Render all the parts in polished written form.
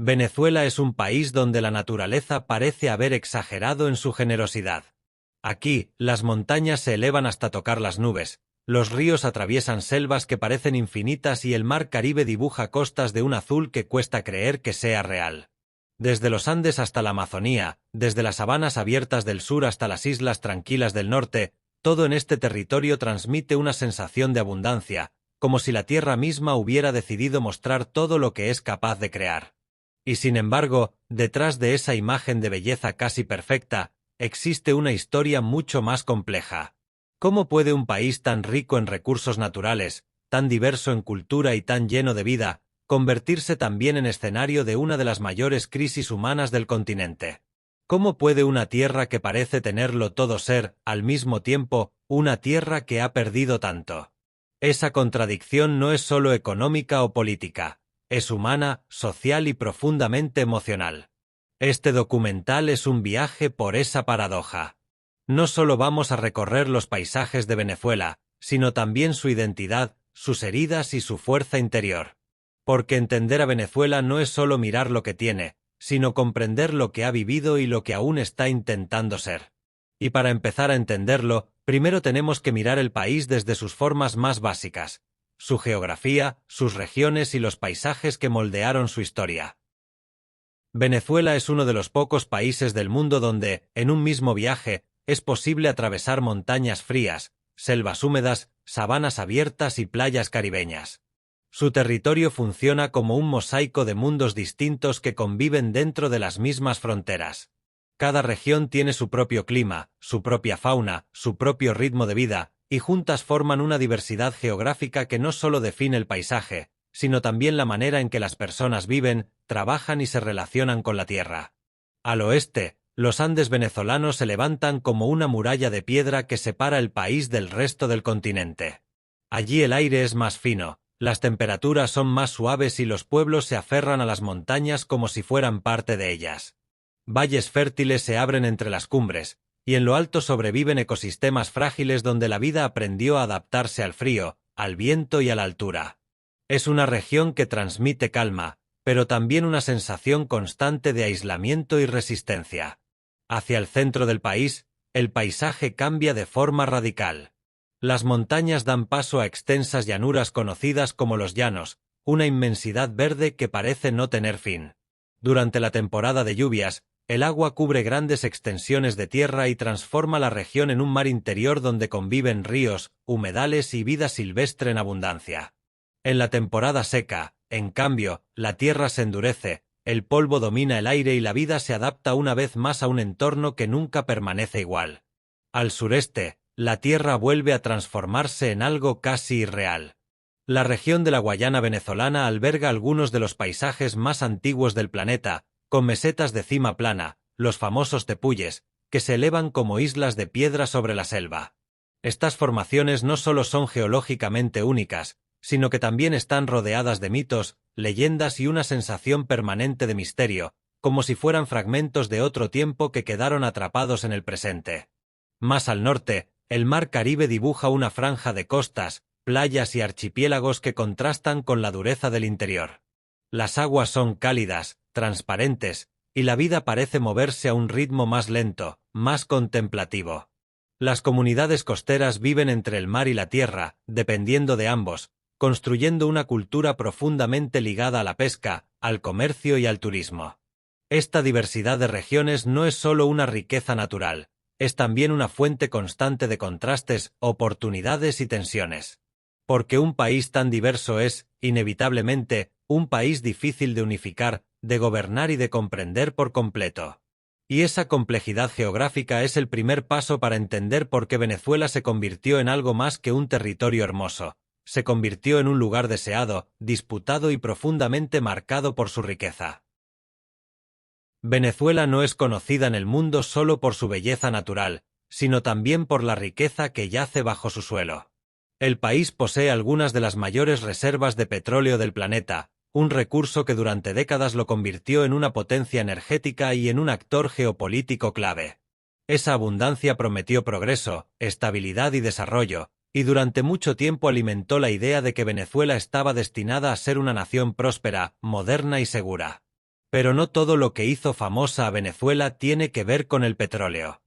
Venezuela es un país donde la naturaleza parece haber exagerado en su generosidad. Aquí, las montañas se elevan hasta tocar las nubes, los ríos atraviesan selvas que parecen infinitas y el mar Caribe dibuja costas de un azul que cuesta creer que sea real. Desde los Andes hasta la Amazonía, desde las sabanas abiertas del sur hasta las islas tranquilas del norte, todo en este territorio transmite una sensación de abundancia, como si la tierra misma hubiera decidido mostrar todo lo que es capaz de crear. Y sin embargo, detrás de esa imagen de belleza casi perfecta, existe una historia mucho más compleja. ¿Cómo puede un país tan rico en recursos naturales, tan diverso en cultura y tan lleno de vida, convertirse también en escenario de una de las mayores crisis humanas del continente? ¿Cómo puede una tierra que parece tenerlo todo ser, al mismo tiempo, una tierra que ha perdido tanto? Esa contradicción no es solo económica o política, es humana, social y profundamente emocional. Este documental es un viaje por esa paradoja. No solo vamos a recorrer los paisajes de Venezuela, sino también su identidad, sus heridas y su fuerza interior. Porque entender a Venezuela no es solo mirar lo que tiene, sino comprender lo que ha vivido y lo que aún está intentando ser. Y para empezar a entenderlo, primero tenemos que mirar el país desde sus formas más básicas, su geografía, sus regiones y los paisajes que moldearon su historia. Venezuela es uno de los pocos países del mundo donde, en un mismo viaje, es posible atravesar montañas frías, selvas húmedas, sabanas abiertas y playas caribeñas. Su territorio funciona como un mosaico de mundos distintos que conviven dentro de las mismas fronteras. Cada región tiene su propio clima, su propia fauna, su propio ritmo de vida, y juntas forman una diversidad geográfica que no solo define el paisaje, sino también la manera en que las personas viven, trabajan y se relacionan con la tierra. Al oeste, los Andes venezolanos se levantan como una muralla de piedra que separa el país del resto del continente. Allí el aire es más fino, las temperaturas son más suaves y los pueblos se aferran a las montañas como si fueran parte de ellas. Valles fértiles se abren entre las cumbres, y en lo alto sobreviven ecosistemas frágiles donde la vida aprendió a adaptarse al frío, al viento y a la altura. Es una región que transmite calma, pero también una sensación constante de aislamiento y resistencia. Hacia el centro del país, el paisaje cambia de forma radical. Las montañas dan paso a extensas llanuras conocidas como los llanos, una inmensidad verde que parece no tener fin. Durante la temporada de lluvias, el agua cubre grandes extensiones de tierra y transforma la región en un mar interior donde conviven ríos, humedales y vida silvestre en abundancia. En la temporada seca, en cambio, la tierra se endurece, el polvo domina el aire y la vida se adapta una vez más a un entorno que nunca permanece igual. Al sureste, la tierra vuelve a transformarse en algo casi irreal. La región de la Guayana venezolana alberga algunos de los paisajes más antiguos del planeta, con mesetas de cima plana, los famosos tepuyes, que se elevan como islas de piedra sobre la selva. Estas formaciones no solo son geológicamente únicas, sino que también están rodeadas de mitos, leyendas y una sensación permanente de misterio, como si fueran fragmentos de otro tiempo que quedaron atrapados en el presente. Más al norte, el mar Caribe dibuja una franja de costas, playas y archipiélagos que contrastan con la dureza del interior. Las aguas son cálidas, transparentes, y la vida parece moverse a un ritmo más lento, más contemplativo. Las comunidades costeras viven entre el mar y la tierra, dependiendo de ambos, construyendo una cultura profundamente ligada a la pesca, al comercio y al turismo. Esta diversidad de regiones no es solo una riqueza natural, es también una fuente constante de contrastes, oportunidades y tensiones. Porque un país tan diverso es, inevitablemente, un país difícil de unificar, de gobernar y de comprender por completo. Y esa complejidad geográfica es el primer paso para entender por qué Venezuela se convirtió en algo más que un territorio hermoso. Se convirtió en un lugar deseado, disputado y profundamente marcado por su riqueza. Venezuela no es conocida en el mundo solo por su belleza natural, sino también por la riqueza que yace bajo su suelo. El país posee algunas de las mayores reservas de petróleo del planeta, un recurso que durante décadas lo convirtió en una potencia energética y en un actor geopolítico clave. Esa abundancia prometió progreso, estabilidad y desarrollo, y durante mucho tiempo alimentó la idea de que Venezuela estaba destinada a ser una nación próspera, moderna y segura. Pero no todo lo que hizo famosa a Venezuela tiene que ver con el petróleo.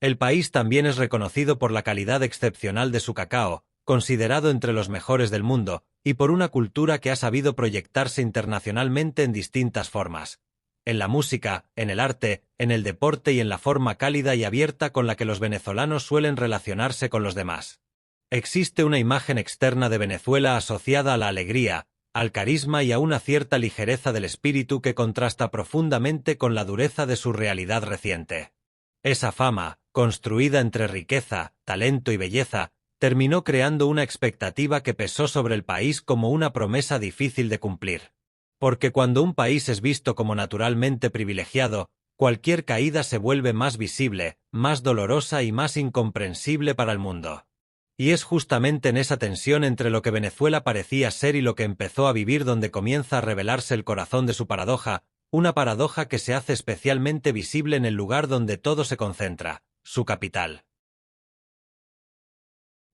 El país también es reconocido por la calidad excepcional de su cacao, considerado entre los mejores del mundo, y por una cultura que ha sabido proyectarse internacionalmente en distintas formas. En la música, en el arte, en el deporte y en la forma cálida y abierta con la que los venezolanos suelen relacionarse con los demás. Existe una imagen externa de Venezuela asociada a la alegría, al carisma y a una cierta ligereza del espíritu que contrasta profundamente con la dureza de su realidad reciente. Esa fama, construida entre riqueza, talento y belleza, terminó creando una expectativa que pesó sobre el país como una promesa difícil de cumplir. Porque cuando un país es visto como naturalmente privilegiado, cualquier caída se vuelve más visible, más dolorosa y más incomprensible para el mundo. Y es justamente en esa tensión entre lo que Venezuela parecía ser y lo que empezó a vivir donde comienza a revelarse el corazón de su paradoja, una paradoja que se hace especialmente visible en el lugar donde todo se concentra, su capital.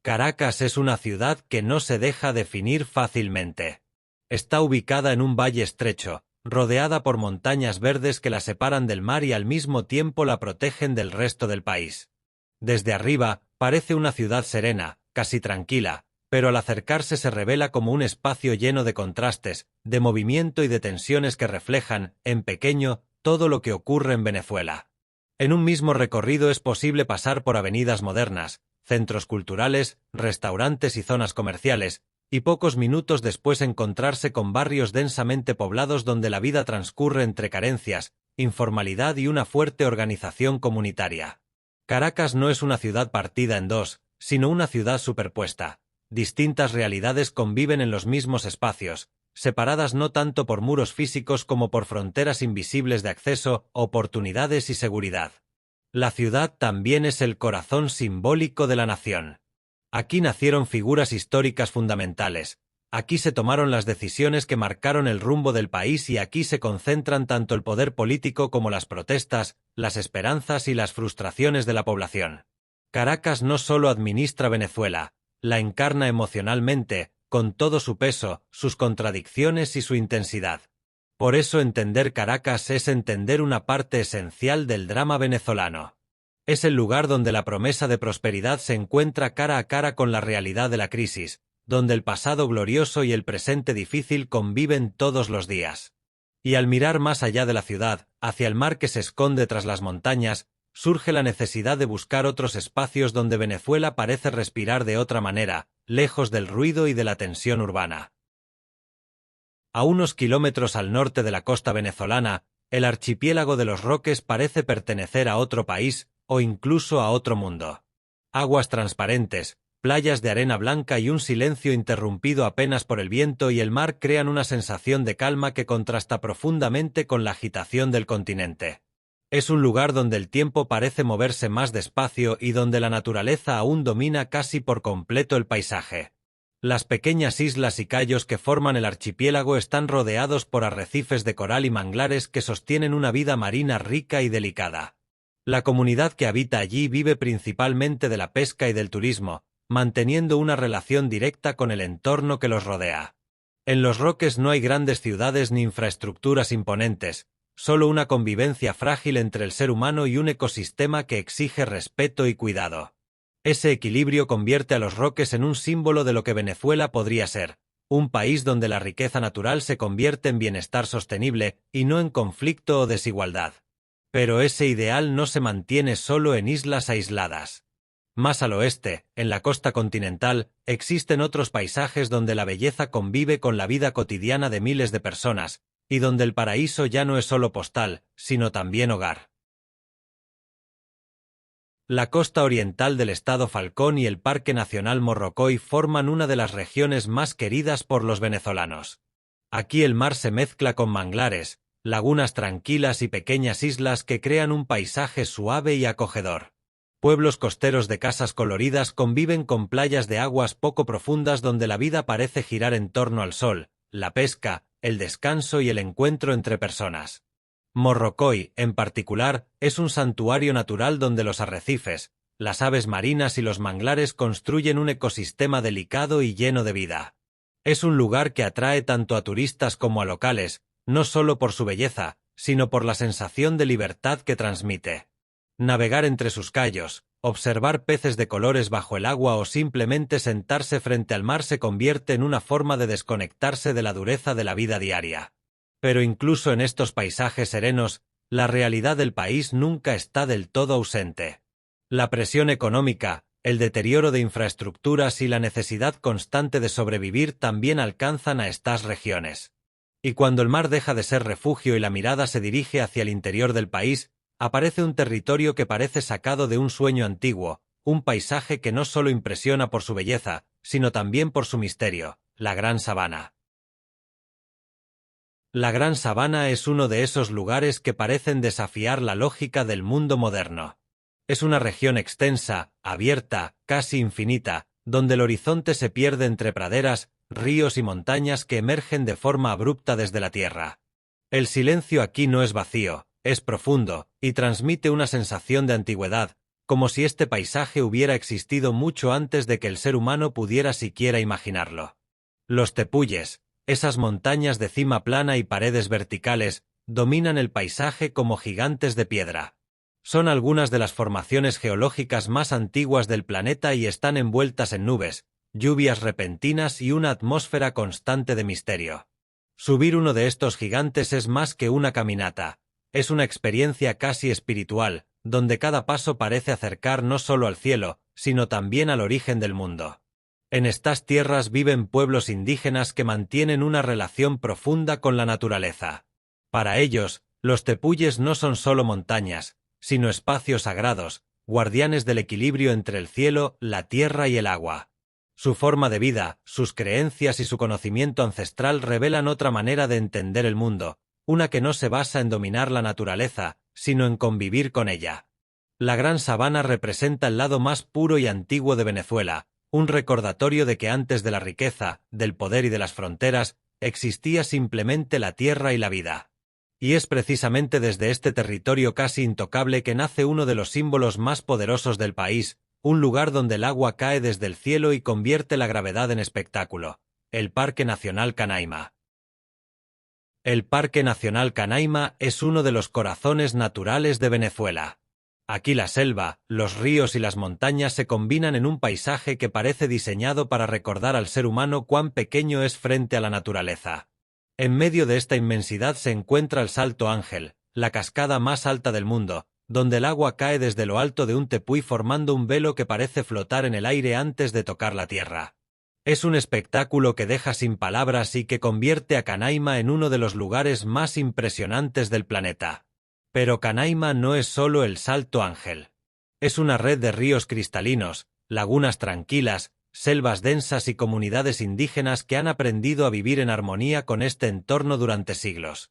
Caracas es una ciudad que no se deja definir fácilmente. Está ubicada en un valle estrecho, rodeada por montañas verdes que la separan del mar y al mismo tiempo la protegen del resto del país. Desde arriba, parece una ciudad serena, casi tranquila, pero al acercarse se revela como un espacio lleno de contrastes, de movimiento y de tensiones que reflejan, en pequeño, todo lo que ocurre en Venezuela. En un mismo recorrido es posible pasar por avenidas modernas, centros culturales, restaurantes y zonas comerciales, y pocos minutos después encontrarse con barrios densamente poblados donde la vida transcurre entre carencias, informalidad y una fuerte organización comunitaria. Caracas no es una ciudad partida en dos, sino una ciudad superpuesta. Distintas realidades conviven en los mismos espacios, separadas no tanto por muros físicos como por fronteras invisibles de acceso, oportunidades y seguridad. La ciudad también es el corazón simbólico de la nación. Aquí nacieron figuras históricas fundamentales, aquí se tomaron las decisiones que marcaron el rumbo del país y aquí se concentran tanto el poder político como las protestas, las esperanzas y las frustraciones de la población. Caracas no solo administra Venezuela, la encarna emocionalmente, con todo su peso, sus contradicciones y su intensidad. Por eso entender Caracas es entender una parte esencial del drama venezolano. Es el lugar donde la promesa de prosperidad se encuentra cara a cara con la realidad de la crisis, donde el pasado glorioso y el presente difícil conviven todos los días. Y al mirar más allá de la ciudad, hacia el mar que se esconde tras las montañas, surge la necesidad de buscar otros espacios donde Venezuela parece respirar de otra manera, lejos del ruido y de la tensión urbana. A unos kilómetros al norte de la costa venezolana, el archipiélago de los Roques parece pertenecer a otro país, o incluso a otro mundo. Aguas transparentes, playas de arena blanca y un silencio interrumpido apenas por el viento y el mar crean una sensación de calma que contrasta profundamente con la agitación del continente. Es un lugar donde el tiempo parece moverse más despacio y donde la naturaleza aún domina casi por completo el paisaje. Las pequeñas islas y cayos que forman el archipiélago están rodeados por arrecifes de coral y manglares que sostienen una vida marina rica y delicada. La comunidad que habita allí vive principalmente de la pesca y del turismo, manteniendo una relación directa con el entorno que los rodea. En Los Roques no hay grandes ciudades ni infraestructuras imponentes, solo una convivencia frágil entre el ser humano y un ecosistema que exige respeto y cuidado. Ese equilibrio convierte a Los Roques en un símbolo de lo que Venezuela podría ser, un país donde la riqueza natural se convierte en bienestar sostenible y no en conflicto o desigualdad. Pero ese ideal no se mantiene solo en islas aisladas. Más al oeste, en la costa continental, existen otros paisajes donde la belleza convive con la vida cotidiana de miles de personas, y donde el paraíso ya no es solo postal, sino también hogar. La costa oriental del estado Falcón y el Parque Nacional Morrocoy forman una de las regiones más queridas por los venezolanos. Aquí el mar se mezcla con manglares, lagunas tranquilas y pequeñas islas que crean un paisaje suave y acogedor. Pueblos costeros de casas coloridas conviven con playas de aguas poco profundas donde la vida parece girar en torno al sol, la pesca, el descanso y el encuentro entre personas. Morrocoy, en particular, es un santuario natural donde los arrecifes, las aves marinas y los manglares construyen un ecosistema delicado y lleno de vida. Es un lugar que atrae tanto a turistas como a locales, no solo por su belleza, sino por la sensación de libertad que transmite. Navegar entre sus cayos, observar peces de colores bajo el agua o simplemente sentarse frente al mar se convierte en una forma de desconectarse de la dureza de la vida diaria. Pero incluso en estos paisajes serenos, la realidad del país nunca está del todo ausente. La presión económica, el deterioro de infraestructuras y la necesidad constante de sobrevivir también alcanzan a estas regiones. Y cuando el mar deja de ser refugio y la mirada se dirige hacia el interior del país, aparece un territorio que parece sacado de un sueño antiguo, un paisaje que no solo impresiona por su belleza, sino también por su misterio, la Gran Sabana. La Gran Sabana es uno de esos lugares que parecen desafiar la lógica del mundo moderno. Es una región extensa, abierta, casi infinita, donde el horizonte se pierde entre praderas, ríos y montañas que emergen de forma abrupta desde la tierra. El silencio aquí no es vacío, es profundo, y transmite una sensación de antigüedad, como si este paisaje hubiera existido mucho antes de que el ser humano pudiera siquiera imaginarlo. Los tepuyes, esas montañas de cima plana y paredes verticales, dominan el paisaje como gigantes de piedra. Son algunas de las formaciones geológicas más antiguas del planeta y están envueltas en nubes, lluvias repentinas y una atmósfera constante de misterio. Subir uno de estos gigantes es más que una caminata, es una experiencia casi espiritual, donde cada paso parece acercar no solo al cielo, sino también al origen del mundo. En estas tierras viven pueblos indígenas que mantienen una relación profunda con la naturaleza. Para ellos, los tepuyes no son solo montañas, sino espacios sagrados, guardianes del equilibrio entre el cielo, la tierra y el agua. Su forma de vida, sus creencias y su conocimiento ancestral revelan otra manera de entender el mundo, una que no se basa en dominar la naturaleza, sino en convivir con ella. La Gran Sabana representa el lado más puro y antiguo de Venezuela, un recordatorio de que antes de la riqueza, del poder y de las fronteras, existía simplemente la tierra y la vida. Y es precisamente desde este territorio casi intocable que nace uno de los símbolos más poderosos del país, un lugar donde el agua cae desde el cielo y convierte la gravedad en espectáculo, el Parque Nacional Canaima. El Parque Nacional Canaima es uno de los corazones naturales de Venezuela. Aquí la selva, los ríos y las montañas se combinan en un paisaje que parece diseñado para recordar al ser humano cuán pequeño es frente a la naturaleza. En medio de esta inmensidad se encuentra el Salto Ángel, la cascada más alta del mundo, donde el agua cae desde lo alto de un tepuy formando un velo que parece flotar en el aire antes de tocar la tierra. Es un espectáculo que deja sin palabras y que convierte a Canaima en uno de los lugares más impresionantes del planeta. Pero Canaima no es solo el Salto Ángel. Es una red de ríos cristalinos, lagunas tranquilas, selvas densas y comunidades indígenas que han aprendido a vivir en armonía con este entorno durante siglos.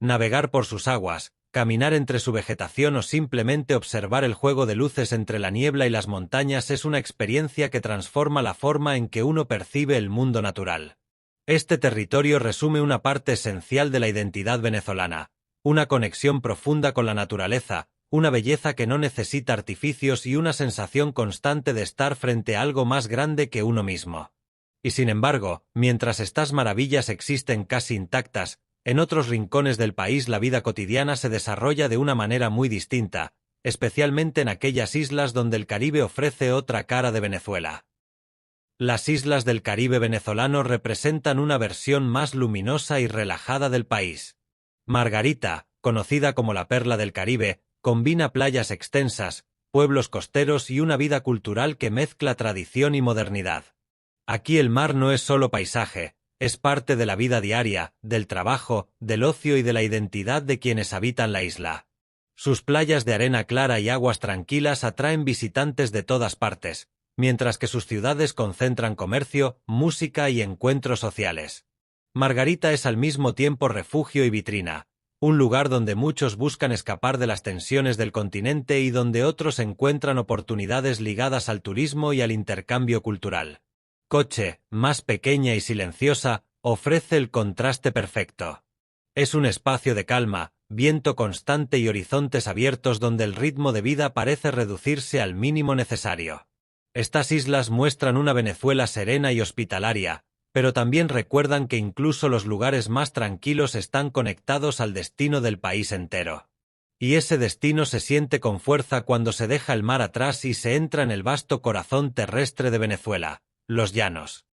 Navegar por sus aguas, caminar entre su vegetación o simplemente observar el juego de luces entre la niebla y las montañas es una experiencia que transforma la forma en que uno percibe el mundo natural. Este territorio resume una parte esencial de la identidad venezolana, una conexión profunda con la naturaleza, una belleza que no necesita artificios y una sensación constante de estar frente a algo más grande que uno mismo. Y sin embargo, mientras estas maravillas existen casi intactas, en otros rincones del país la vida cotidiana se desarrolla de una manera muy distinta, especialmente en aquellas islas donde el Caribe ofrece otra cara de Venezuela. Las islas del Caribe venezolano representan una versión más luminosa y relajada del país. Margarita, conocida como la perla del Caribe, combina playas extensas, pueblos costeros y una vida cultural que mezcla tradición y modernidad. Aquí el mar no es solo paisaje, es parte de la vida diaria, del trabajo, del ocio y de la identidad de quienes habitan la isla. Sus playas de arena clara y aguas tranquilas atraen visitantes de todas partes, mientras que sus ciudades concentran comercio, música y encuentros sociales. Margarita es al mismo tiempo refugio y vitrina, un lugar donde muchos buscan escapar de las tensiones del continente y donde otros encuentran oportunidades ligadas al turismo y al intercambio cultural. Coche, más pequeña y silenciosa, ofrece el contraste perfecto. Es un espacio de calma, viento constante y horizontes abiertos donde el ritmo de vida parece reducirse al mínimo necesario. Estas islas muestran una Venezuela serena y hospitalaria, pero también recuerdan que incluso los lugares más tranquilos están conectados al destino del país entero. Y ese destino se siente con fuerza cuando se deja el mar atrás y se entra en el vasto corazón terrestre de Venezuela, los llanos.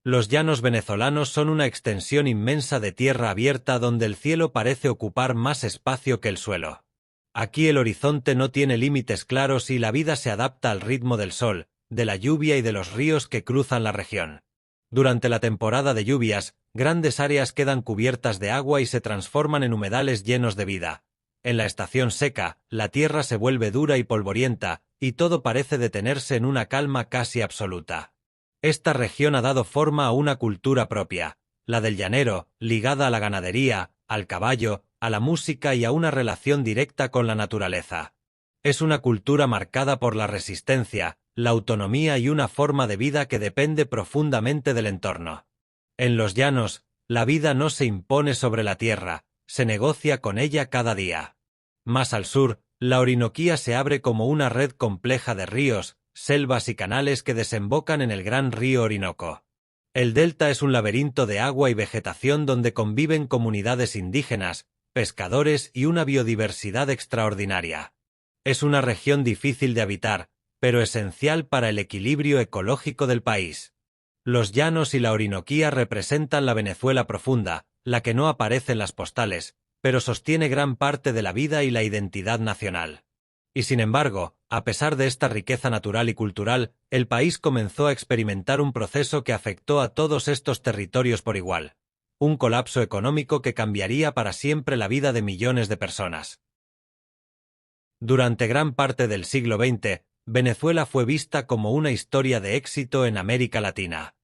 Los llanos venezolanos son una extensión inmensa de tierra abierta donde el cielo parece ocupar más espacio que el suelo. Aquí el horizonte no tiene límites claros y la vida se adapta al ritmo del sol, de la lluvia y de los ríos que cruzan la región. Durante la temporada de lluvias, grandes áreas quedan cubiertas de agua y se transforman en humedales llenos de vida. En la estación seca, la tierra se vuelve dura y polvorienta, y todo parece detenerse en una calma casi absoluta. Esta región ha dado forma a una cultura propia, la del llanero, ligada a la ganadería, al caballo, a la música y a una relación directa con la naturaleza. Es una cultura marcada por la resistencia, la autonomía y una forma de vida que depende profundamente del entorno. En los llanos, la vida no se impone sobre la tierra, se negocia con ella cada día. Más al sur, la Orinoquía se abre como una red compleja de ríos, selvas y canales que desembocan en el gran río Orinoco. El delta es un laberinto de agua y vegetación donde conviven comunidades indígenas, pescadores y una biodiversidad extraordinaria. Es una región difícil de habitar, pero esencial para el equilibrio ecológico del país. Los llanos y la Orinoquía representan la Venezuela profunda, la que no aparece en las postales, pero sostiene gran parte de la vida y la identidad nacional. Y sin embargo, a pesar de esta riqueza natural y cultural, el país comenzó a experimentar un proceso que afectó a todos estos territorios por igual. Un colapso económico que cambiaría para siempre la vida de millones de personas. Durante gran parte del siglo XX, Venezuela fue vista como una historia de éxito en América Latina.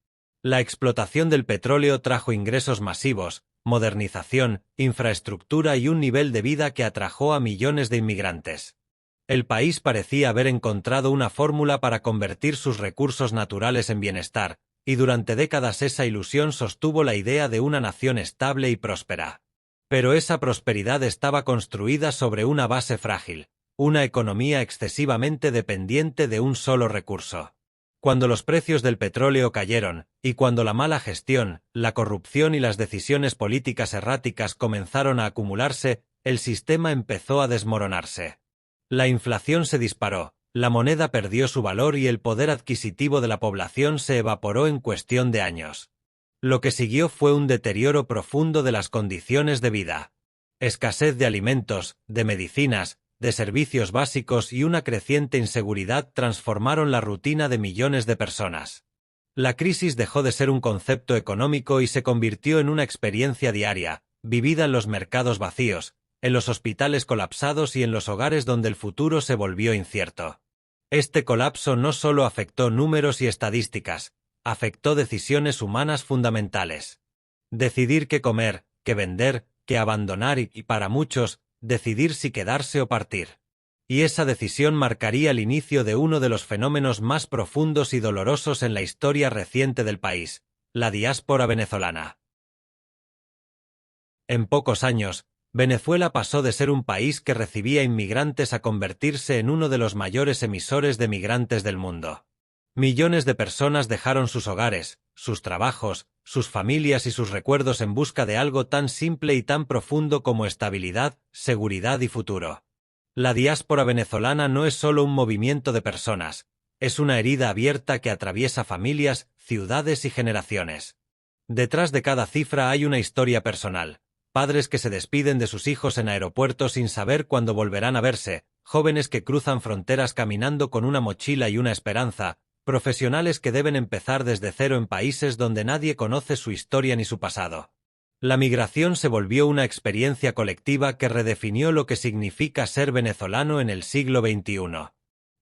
La explotación del petróleo trajo ingresos masivos, modernización, infraestructura y un nivel de vida que atrajo a millones de inmigrantes. El país parecía haber encontrado una fórmula para convertir sus recursos naturales en bienestar, y durante décadas esa ilusión sostuvo la idea de una nación estable y próspera. Pero esa prosperidad estaba construida sobre una base frágil, una economía excesivamente dependiente de un solo recurso. Cuando los precios del petróleo cayeron, y cuando la mala gestión, la corrupción y las decisiones políticas erráticas comenzaron a acumularse, el sistema empezó a desmoronarse. La inflación se disparó, la moneda perdió su valor y el poder adquisitivo de la población se evaporó en cuestión de años. Lo que siguió fue un deterioro profundo de las condiciones de vida. Escasez de alimentos, de medicinas, de servicios básicos y una creciente inseguridad transformaron la rutina de millones de personas. La crisis dejó de ser un concepto económico y se convirtió en una experiencia diaria, vivida en los mercados vacíos, en los hospitales colapsados y en los hogares donde el futuro se volvió incierto. Este colapso no solo afectó números y estadísticas, afectó decisiones humanas fundamentales. Decidir qué comer, qué vender, qué abandonar y para muchos, decidir si quedarse o partir. Y esa decisión marcaría el inicio de uno de los fenómenos más profundos y dolorosos en la historia reciente del país, la diáspora venezolana. En pocos años, Venezuela pasó de ser un país que recibía inmigrantes a convertirse en uno de los mayores emisores de migrantes del mundo. Millones de personas dejaron sus hogares, sus trabajos, sus familias y sus recuerdos en busca de algo tan simple y tan profundo como estabilidad, seguridad y futuro. La diáspora venezolana no es solo un movimiento de personas, es una herida abierta que atraviesa familias, ciudades y generaciones. Detrás de cada cifra hay una historia personal. Padres que se despiden de sus hijos en aeropuertos sin saber cuándo volverán a verse, jóvenes que cruzan fronteras caminando con una mochila y una esperanza, profesionales que deben empezar desde cero en países donde nadie conoce su historia ni su pasado. La migración se volvió una experiencia colectiva que redefinió lo que significa ser venezolano en el siglo XXI.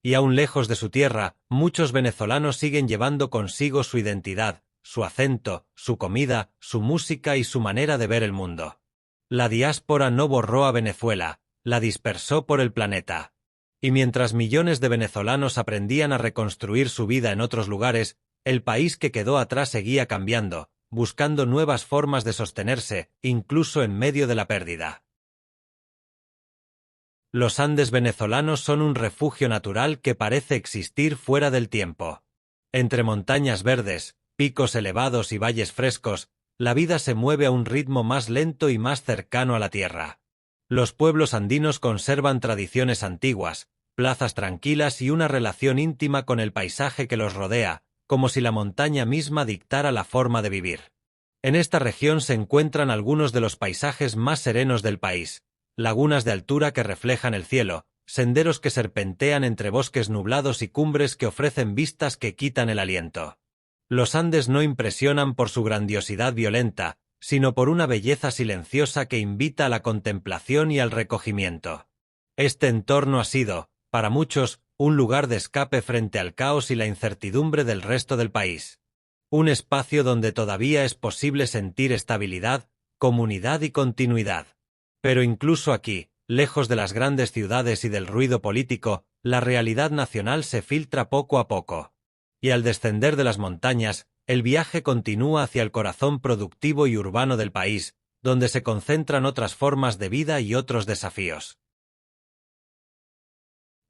Y aún lejos de su tierra, muchos venezolanos siguen llevando consigo su identidad, su acento, su comida, su música y su manera de ver el mundo. La diáspora no borró a Venezuela, la dispersó por el planeta. Y mientras millones de venezolanos aprendían a reconstruir su vida en otros lugares, el país que quedó atrás seguía cambiando, buscando nuevas formas de sostenerse, incluso en medio de la pérdida. Los Andes venezolanos son un refugio natural que parece existir fuera del tiempo. Entre montañas verdes, picos elevados y valles frescos, la vida se mueve a un ritmo más lento y más cercano a la tierra. Los pueblos andinos conservan tradiciones antiguas, plazas tranquilas y una relación íntima con el paisaje que los rodea, como si la montaña misma dictara la forma de vivir. En esta región se encuentran algunos de los paisajes más serenos del país, lagunas de altura que reflejan el cielo, senderos que serpentean entre bosques nublados y cumbres que ofrecen vistas que quitan el aliento. Los Andes no impresionan por su grandiosidad violenta, sino por una belleza silenciosa que invita a la contemplación y al recogimiento. Este entorno ha sido, para muchos, un lugar de escape frente al caos y la incertidumbre del resto del país. Un espacio donde todavía es posible sentir estabilidad, comunidad y continuidad. Pero incluso aquí, lejos de las grandes ciudades y del ruido político, la realidad nacional se filtra poco a poco. Y al descender de las montañas, el viaje continúa hacia el corazón productivo y urbano del país, donde se concentran otras formas de vida y otros desafíos.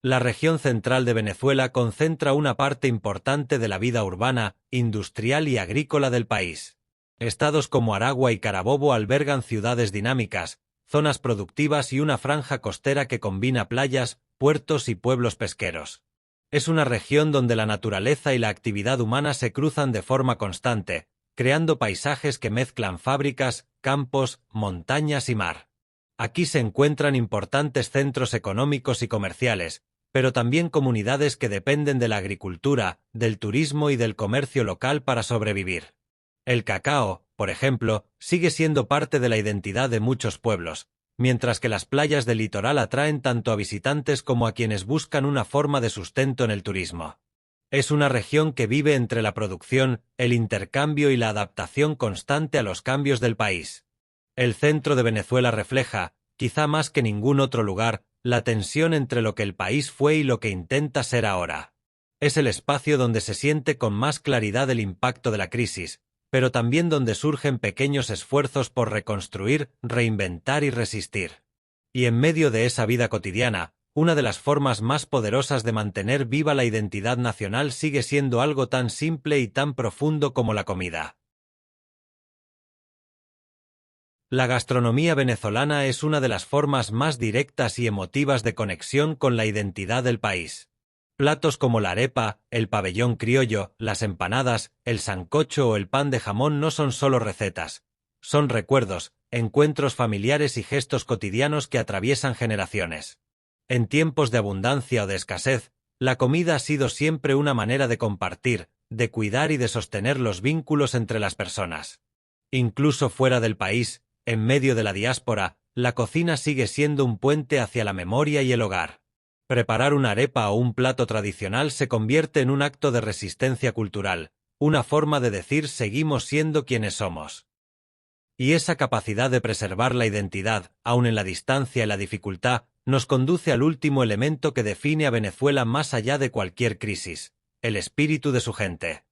La región central de Venezuela concentra una parte importante de la vida urbana, industrial y agrícola del país. Estados como Aragua y Carabobo albergan ciudades dinámicas, zonas productivas y una franja costera que combina playas, puertos y pueblos pesqueros. Es una región donde la naturaleza y la actividad humana se cruzan de forma constante, creando paisajes que mezclan fábricas, campos, montañas y mar. Aquí se encuentran importantes centros económicos y comerciales, pero también comunidades que dependen de la agricultura, del turismo y del comercio local para sobrevivir. El cacao, por ejemplo, sigue siendo parte de la identidad de muchos pueblos, mientras que las playas del litoral atraen tanto a visitantes como a quienes buscan una forma de sustento en el turismo. Es una región que vive entre la producción, el intercambio y la adaptación constante a los cambios del país. El centro de Venezuela refleja, quizá más que ningún otro lugar, la tensión entre lo que el país fue y lo que intenta ser ahora. Es el espacio donde se siente con más claridad el impacto de la crisis, pero también donde surgen pequeños esfuerzos por reconstruir, reinventar y resistir. Y en medio de esa vida cotidiana, una de las formas más poderosas de mantener viva la identidad nacional sigue siendo algo tan simple y tan profundo como la comida. La gastronomía venezolana es una de las formas más directas y emotivas de conexión con la identidad del país. Platos como la arepa, el pabellón criollo, las empanadas, el sancocho o el pan de jamón no son solo recetas. Son recuerdos, encuentros familiares y gestos cotidianos que atraviesan generaciones. En tiempos de abundancia o de escasez, la comida ha sido siempre una manera de compartir, de cuidar y de sostener los vínculos entre las personas. Incluso fuera del país, en medio de la diáspora, la cocina sigue siendo un puente hacia la memoria y el hogar. Preparar una arepa o un plato tradicional se convierte en un acto de resistencia cultural, una forma de decir seguimos siendo quienes somos. Y esa capacidad de preservar la identidad, aun en la distancia y la dificultad, nos conduce al último elemento que define a Venezuela más allá de cualquier crisis: el espíritu de su gente.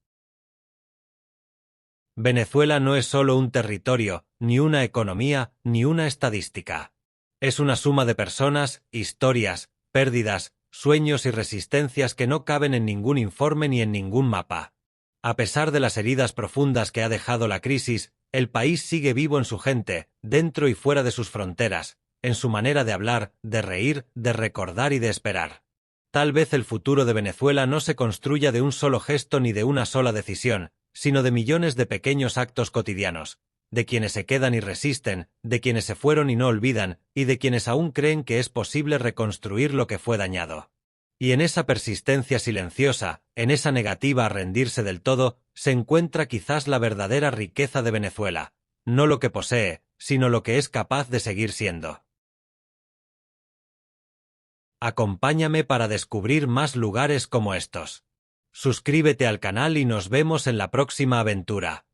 Venezuela no es solo un territorio, ni una economía, ni una estadística. Es una suma de personas, historias, pérdidas, sueños y resistencias que no caben en ningún informe ni en ningún mapa. A pesar de las heridas profundas que ha dejado la crisis, el país sigue vivo en su gente, dentro y fuera de sus fronteras, en su manera de hablar, de reír, de recordar y de esperar. Tal vez el futuro de Venezuela no se construya de un solo gesto ni de una sola decisión, sino de millones de pequeños actos cotidianos, de quienes se quedan y resisten, de quienes se fueron y no olvidan, y de quienes aún creen que es posible reconstruir lo que fue dañado. Y en esa persistencia silenciosa, en esa negativa a rendirse del todo, se encuentra quizás la verdadera riqueza de Venezuela, no lo que posee, sino lo que es capaz de seguir siendo. Acompáñame para descubrir más lugares como estos. Suscríbete al canal y nos vemos en la próxima aventura.